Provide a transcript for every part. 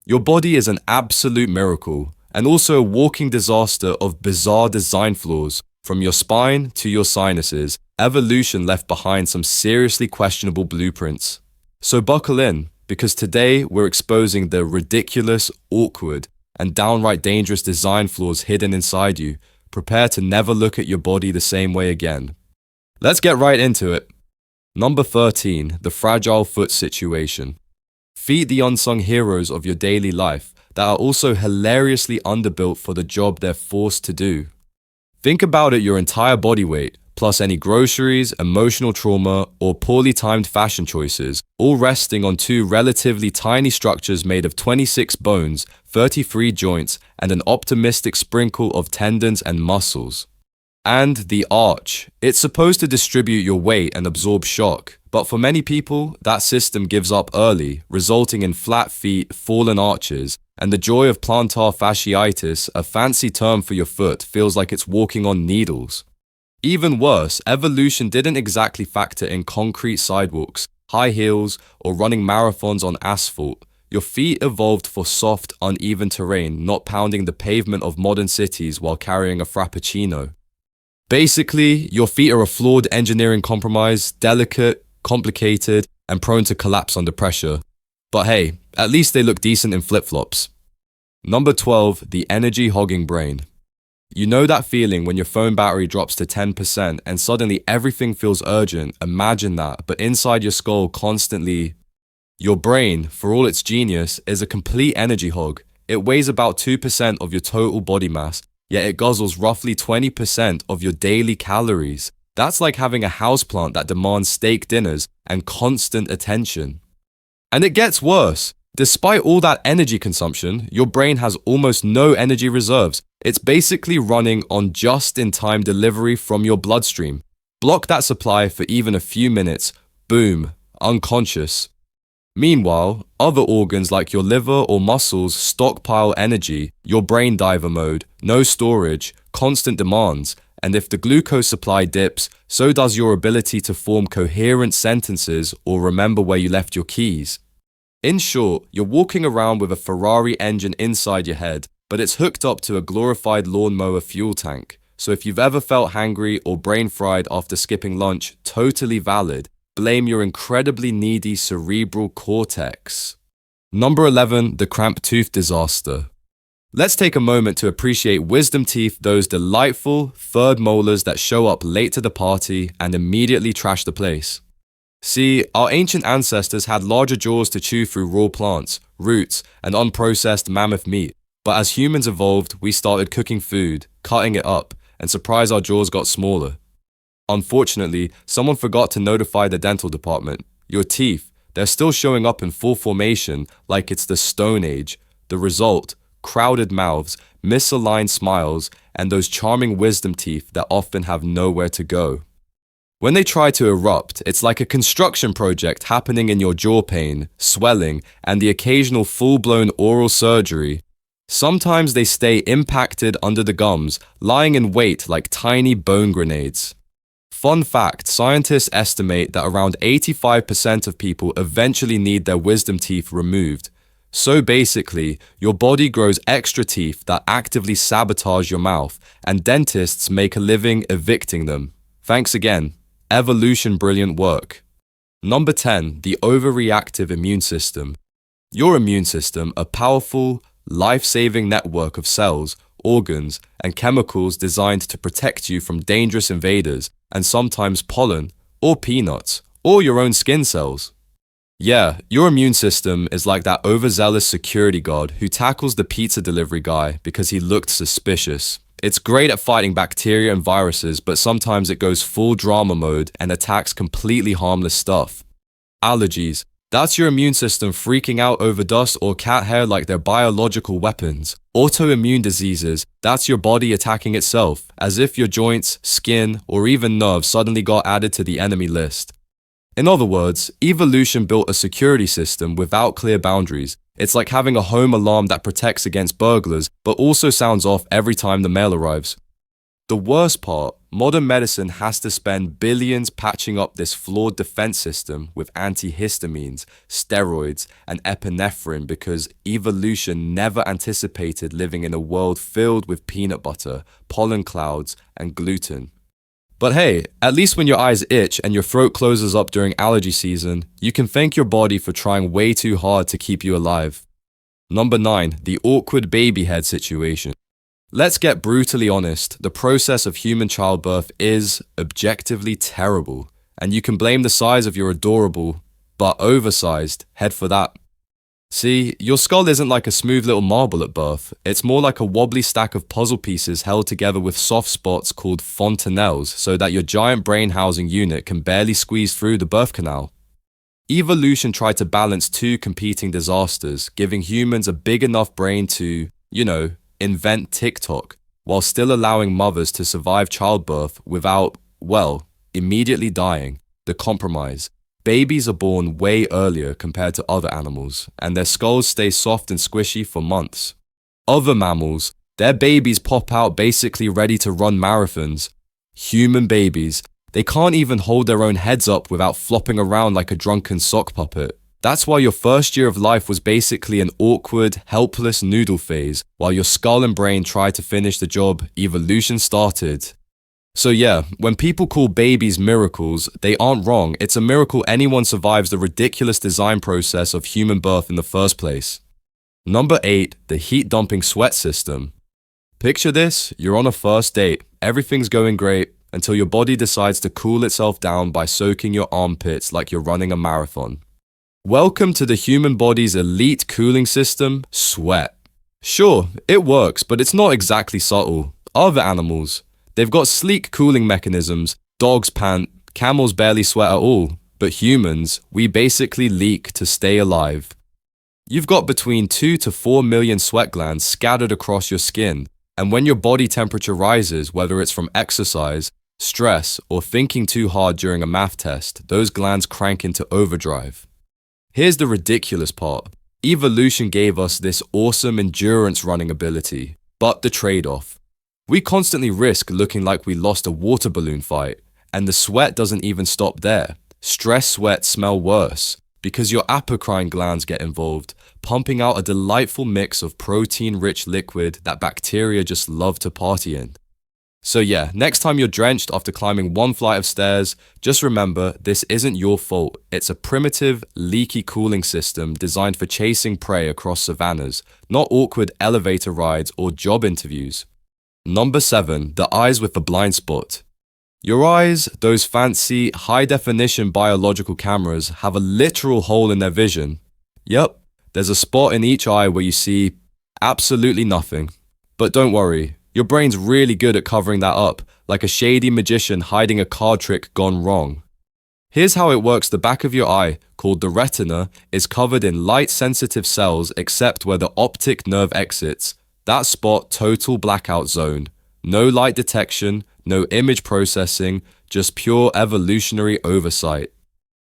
Your body is an absolute miracle, and also a walking disaster of bizarre design flaws. From your spine to your sinuses, evolution left behind some seriously questionable blueprints. So buckle in, because today we're exposing the ridiculous, awkward, and downright dangerous design flaws hidden inside you. Prepare to never look at your body the same way again. Let's get right into it. Number 13, the fragile foot situation. Feet, the unsung heroes of your daily life that are also hilariously underbuilt for the job they're forced to do. Think about it, your entire body weight, plus any groceries, emotional trauma, or poorly timed fashion choices, all resting on two relatively tiny structures made of 26 bones, 33 joints, and an optimistic sprinkle of tendons and muscles. And the arch. It's supposed to distribute your weight and absorb shock, but for many people, that system gives up early, resulting in flat feet, fallen arches, and the joy of plantar fasciitis, a fancy term for your foot, feels like it's walking on needles. Even worse, evolution didn't exactly factor in concrete sidewalks, high heels, or running marathons on asphalt. Your feet evolved for soft, uneven terrain, not pounding the pavement of modern cities while carrying a frappuccino. Basically, your feet are a flawed engineering compromise, delicate, complicated, and prone to collapse under pressure. But hey, at least they look decent in flip-flops. Number 12, the energy-hogging brain. You know that feeling when your phone battery drops to 10% and suddenly everything feels urgent? Imagine that, but inside your skull constantly. Your brain, for all its genius, is a complete energy hog. It weighs about 2% of your total body mass, yet it guzzles roughly 20% of your daily calories. That's like having a houseplant that demands steak dinners and constant attention. And it gets worse. Despite all that energy consumption, your brain has almost no energy reserves. It's basically running on just-in-time delivery from your bloodstream. Block that supply for even a few minutes, boom, unconscious. Meanwhile, other organs like your liver or muscles stockpile energy, your brain diver mode, no storage, constant demands, and if the glucose supply dips, so does your ability to form coherent sentences or remember where you left your keys. In short, you're walking around with a Ferrari engine inside your head, but it's hooked up to a glorified lawnmower fuel tank. So if you've ever felt hangry or brain fried after skipping lunch, totally valid. Blame your incredibly needy cerebral cortex. Number 11, the cramped tooth disaster. Let's take a moment to appreciate wisdom teeth, those delightful, third molars that show up late to the party and immediately trash the place. See, our ancient ancestors had larger jaws to chew through raw plants, roots, and unprocessed mammoth meat. But as humans evolved, we started cooking food, cutting it up, and surprise, our jaws got smaller. Unfortunately, someone forgot to notify the dental department. Your teeth, they're still showing up in full formation like it's the Stone Age. The result, crowded mouths, misaligned smiles, and those charming wisdom teeth that often have nowhere to go. When they try to erupt, it's like a construction project happening in your jaw, pain, swelling, and the occasional full-blown oral surgery. Sometimes they stay impacted under the gums, lying in wait like tiny bone grenades. Fun fact, scientists estimate that around 85% of people eventually need their wisdom teeth removed. So basically, your body grows extra teeth that actively sabotage your mouth, and dentists make a living evicting them. Thanks again. Evolution, brilliant work. Number 10, the overreactive immune system. Your immune system, a powerful, life-saving network of cells, organs, and chemicals designed to protect you from dangerous invaders, and sometimes pollen, or peanuts, or your own skin cells. Yeah, your immune system is like that overzealous security guard who tackles the pizza delivery guy because he looked suspicious. It's great at fighting bacteria and viruses, but sometimes it goes full drama mode and attacks completely harmless stuff. Allergies. That's your immune system freaking out over dust or cat hair like they're biological weapons. Autoimmune diseases. That's your body attacking itself, as if your joints, skin, or even nerves suddenly got added to the enemy list. In other words, evolution built a security system without clear boundaries. It's like having a home alarm that protects against burglars, but also sounds off every time the mail arrives. The worst part, modern medicine has to spend billions patching up this flawed defense system with antihistamines, steroids, and epinephrine because evolution never anticipated living in a world filled with peanut butter, pollen clouds, and gluten. But hey, at least when your eyes itch and your throat closes up during allergy season, you can thank your body for trying way too hard to keep you alive. Number 9, the awkward baby head situation. Let's get brutally honest, the process of human childbirth is objectively terrible, and you can blame the size of your adorable, but oversized, head for that. See, your skull isn't like a smooth little marble at birth, it's more like a wobbly stack of puzzle pieces held together with soft spots called fontanelles so that your giant brain housing unit can barely squeeze through the birth canal. Evolution tried to balance two competing disasters, giving humans a big enough brain to, invent TikTok, while still allowing mothers to survive childbirth without, immediately dying. The compromise. Babies are born way earlier compared to other animals, and their skulls stay soft and squishy for months. Other mammals, their babies pop out basically ready to run marathons. Human babies, they can't even hold their own heads up without flopping around like a drunken sock puppet. That's why your first year of life was basically an awkward, helpless noodle phase, while your skull and brain tried to finish the job evolution started. So yeah, when people call babies miracles, they aren't wrong. It's a miracle anyone survives the ridiculous design process of human birth in the first place. Number 8, the heat dumping sweat system. Picture this, you're on a first date, everything's going great, until your body decides to cool itself down by soaking your armpits like you're running a marathon. Welcome to the human body's elite cooling system, sweat. Sure, it works, but it's not exactly subtle. Other animals, they've got sleek cooling mechanisms, dogs pant, camels barely sweat at all, but humans, we basically leak to stay alive. You've got between 2 to 4 million sweat glands scattered across your skin, and when your body temperature rises, whether it's from exercise, stress, or thinking too hard during a math test, those glands crank into overdrive. Here's the ridiculous part. Evolution gave us this awesome endurance running ability, but the trade-off. We constantly risk looking like we lost a water balloon fight, and the sweat doesn't even stop there. Stress sweats smell worse, because your apocrine glands get involved, pumping out a delightful mix of protein-rich liquid that bacteria just love to party in. So yeah, next time you're drenched after climbing one flight of stairs, just remember this isn't your fault. It's a primitive, leaky cooling system designed for chasing prey across savannas, not awkward elevator rides or job interviews. Number 7, the eyes with the blind spot. Your eyes, those fancy, high-definition biological cameras, have a literal hole in their vision. Yep, there's a spot in each eye where you see absolutely nothing. But don't worry. Your brain's really good at covering that up, like a shady magician hiding a card trick gone wrong. Here's how it works. The back of your eye, called the retina, is covered in light-sensitive cells except where the optic nerve exits. That spot, total blackout zone. No light detection, no image processing, just pure evolutionary oversight.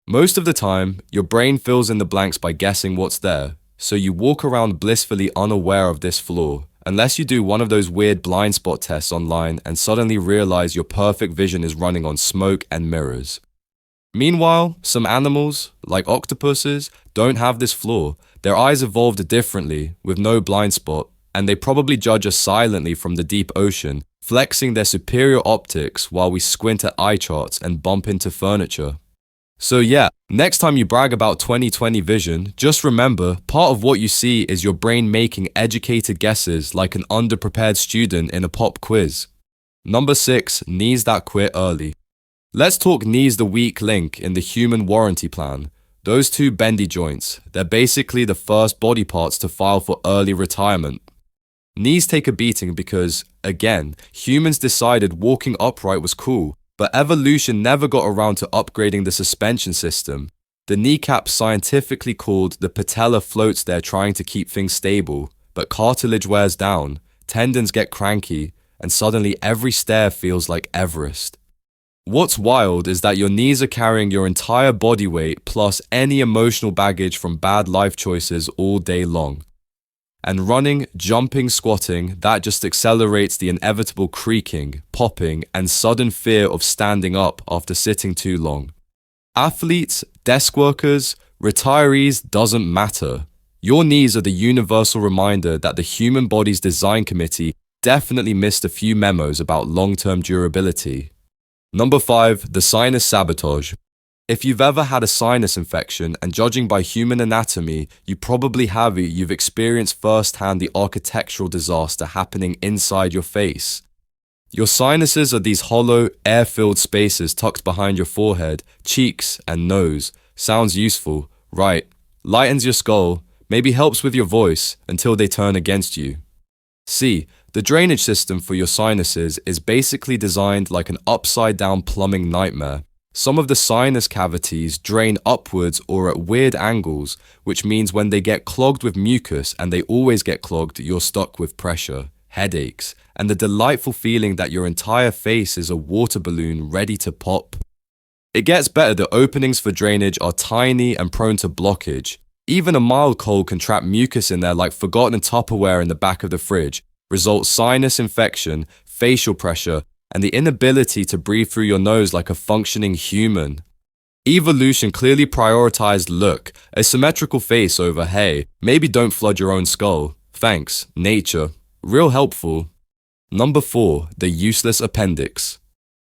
Most of the time, your brain fills in the blanks by guessing what's there, so you walk around blissfully unaware of this flaw. Unless you do one of those weird blind spot tests online and suddenly realize your perfect vision is running on smoke and mirrors. Meanwhile, some animals, like octopuses, don't have this flaw. Their eyes evolved differently, with no blind spot, and they probably judge us silently from the deep ocean, flexing their superior optics while we squint at eye charts and bump into furniture. So yeah, next time you brag about 20/20 vision, just remember, part of what you see is your brain making educated guesses like an underprepared student in a pop quiz. Number 6, knees that quit early. Let's talk knees, the weak link in the human warranty plan. Those two bendy joints, they're basically the first body parts to file for early retirement. Knees take a beating because, again, humans decided walking upright was cool, but evolution never got around to upgrading the suspension system. The kneecap, scientifically called the patella, floats there trying to keep things stable, but cartilage wears down, tendons get cranky, and suddenly every stair feels like Everest. What's wild is that your knees are carrying your entire body weight plus any emotional baggage from bad life choices all day long. And running, jumping, squatting, that just accelerates the inevitable creaking, popping, and sudden fear of standing up after sitting too long. Athletes, desk workers, retirees, doesn't matter. Your knees are the universal reminder that the human body's design committee definitely missed a few memos about long-term durability. Number 5, the sinus sabotage. If you've ever had a sinus infection, and judging by human anatomy, you probably have it, you've experienced firsthand the architectural disaster happening inside your face. Your sinuses are these hollow, air-filled spaces tucked behind your forehead, cheeks, and nose. Sounds useful, right? Lightens your skull, maybe helps with your voice, until they turn against you. See, the drainage system for your sinuses is basically designed like an upside-down plumbing nightmare. Some of the sinus cavities drain upwards or at weird angles, which means when they get clogged with mucus, and they always get clogged, you're stuck with pressure, headaches, and the delightful feeling that your entire face is a water balloon ready to pop. It gets better. The openings for drainage are tiny and prone to blockage. Even a mild cold can trap mucus in there like forgotten Tupperware in the back of the fridge, result sinus infection, facial pressure, and the inability to breathe through your nose like a functioning human. Evolution clearly prioritized look, a symmetrical face over hey, maybe don't flood your own skull. Thanks, nature. Real helpful. Number 4, the useless appendix.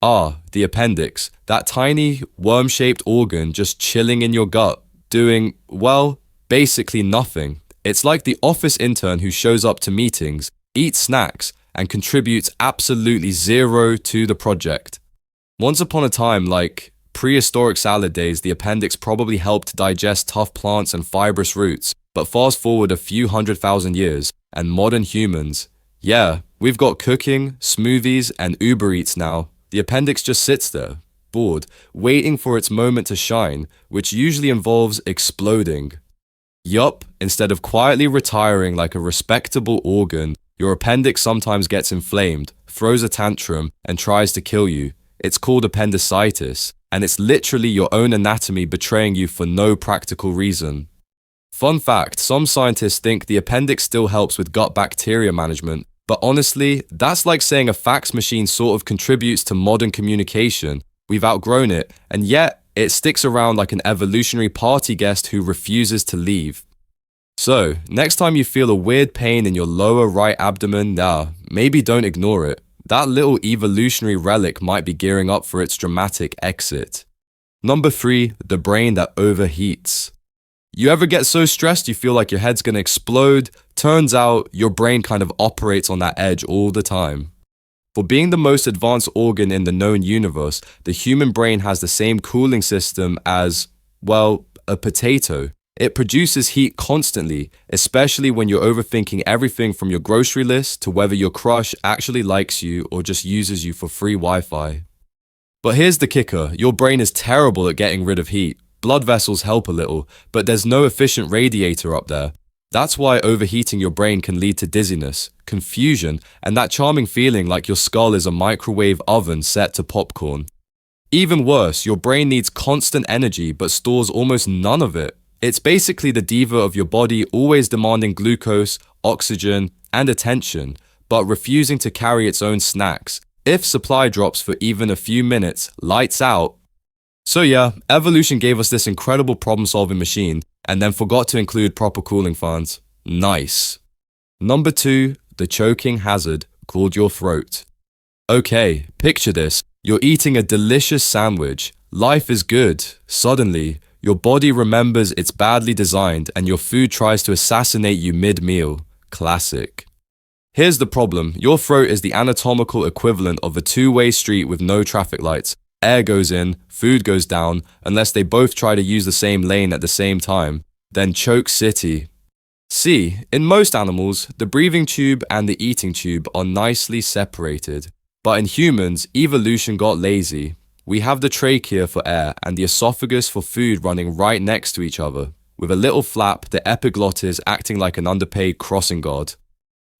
The appendix, that tiny worm-shaped organ just chilling in your gut, doing, well, basically nothing. It's like the office intern who shows up to meetings, eats snacks, and contributes absolutely zero to the project. Once upon a time, like prehistoric salad days, the appendix probably helped digest tough plants and fibrous roots, but fast forward a few 100,000 years, and modern humans, yeah, we've got cooking, smoothies, and Uber Eats now. The appendix just sits there, bored, waiting for its moment to shine, which usually involves exploding. Yup, instead of quietly retiring like a respectable organ, your appendix sometimes gets inflamed, throws a tantrum, and tries to kill you. It's called appendicitis, and it's literally your own anatomy betraying you for no practical reason. Fun fact, some scientists think the appendix still helps with gut bacteria management, but honestly, that's like saying a fax machine sort of contributes to modern communication. We've outgrown it, and yet it sticks around like an evolutionary party guest who refuses to leave. So, next time you feel a weird pain in your lower right abdomen, maybe don't ignore it. That little evolutionary relic might be gearing up for its dramatic exit. Number 3, the brain that overheats. You ever get so stressed you feel like your head's gonna explode? Turns out, your brain kind of operates on that edge all the time. For being the most advanced organ in the known universe, the human brain has the same cooling system as, well, a potato. It produces heat constantly, especially when you're overthinking everything from your grocery list to whether your crush actually likes you or just uses you for free Wi-Fi. But here's the kicker, your brain is terrible at getting rid of heat. Blood vessels help a little, but there's no efficient radiator up there. That's why overheating your brain can lead to dizziness, confusion, and that charming feeling like your skull is a microwave oven set to popcorn. Even worse, your brain needs constant energy but stores almost none of it. It's basically the diva of your body, always demanding glucose, oxygen, and attention, but refusing to carry its own snacks. If supply drops for even a few minutes, lights out. So yeah, evolution gave us this incredible problem-solving machine, and then forgot to include proper cooling fans. Nice. Number 2, the choking hazard, called your throat. Okay, picture this. You're eating a delicious sandwich. Life is good. Suddenly, your body remembers it's badly designed and your food tries to assassinate you mid-meal. Classic. Here's the problem. Your throat is the anatomical equivalent of a two-way street with no traffic lights. Air goes in, food goes down, unless they both try to use the same lane at the same time. Then choke city. See, in most animals, the breathing tube and the eating tube are nicely separated. But in humans, evolution got lazy. We have the trachea for air and the esophagus for food running right next to each other, with a little flap, the epiglottis acting like an underpaid crossing guard.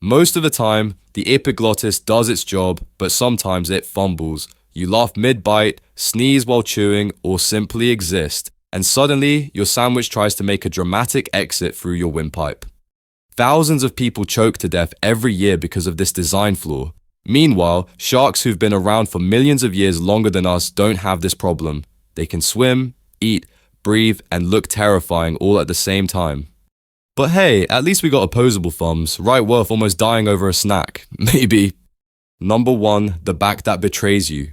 Most of the time, the epiglottis does its job, but sometimes it fumbles. You laugh mid-bite, sneeze while chewing, or simply exist, and suddenly your sandwich tries to make a dramatic exit through your windpipe. Thousands of people choke to death every year because of this design flaw. Meanwhile, sharks who've been around for millions of years longer than us don't have this problem. They can swim, eat, breathe, and look terrifying all at the same time. But hey, at least we got opposable thumbs, right worth almost dying over a snack. Maybe. Number 1, the back that betrays you.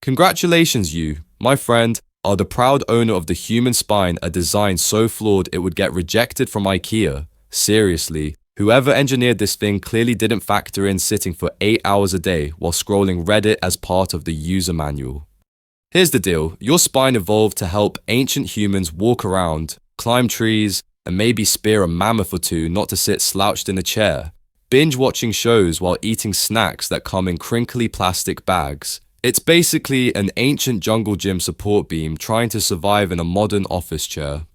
Congratulations you, my friend, are the proud owner of the human spine, a design so flawed it would get rejected from IKEA. Seriously, whoever engineered this thing clearly didn't factor in sitting for 8 hours a day while scrolling Reddit as part of the user manual. Here's the deal, your spine evolved to help ancient humans walk around, climb trees, and maybe spear a mammoth or two, not to sit slouched in a chair, binge watching shows while eating snacks that come in crinkly plastic bags. It's basically an ancient jungle gym support beam trying to survive in a modern office chair.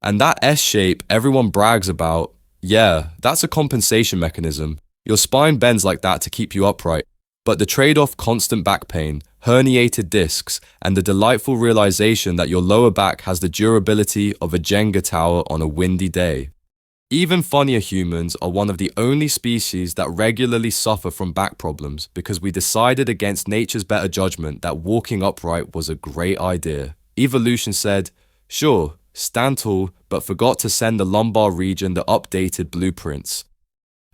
And that S shape everyone brags about, yeah, that's a compensation mechanism. Your spine bends like that to keep you upright. But the trade-off: constant back pain, herniated discs, and the delightful realization that your lower back has the durability of a Jenga tower on a windy day. Even funnier, humans are one of the only species that regularly suffer from back problems because we decided against nature's better judgment that walking upright was a great idea. Evolution said, sure, stand tall, but forgot to send the lumbar region the updated blueprints.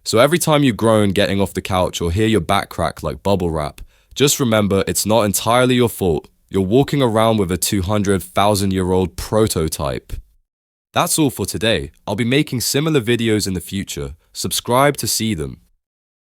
So every time you groan getting off the couch or hear your back crack like bubble wrap, just remember it's not entirely your fault. You're walking around with a 200,000-year-old prototype. That's all for today. I'll be making similar videos in the future. Subscribe to see them.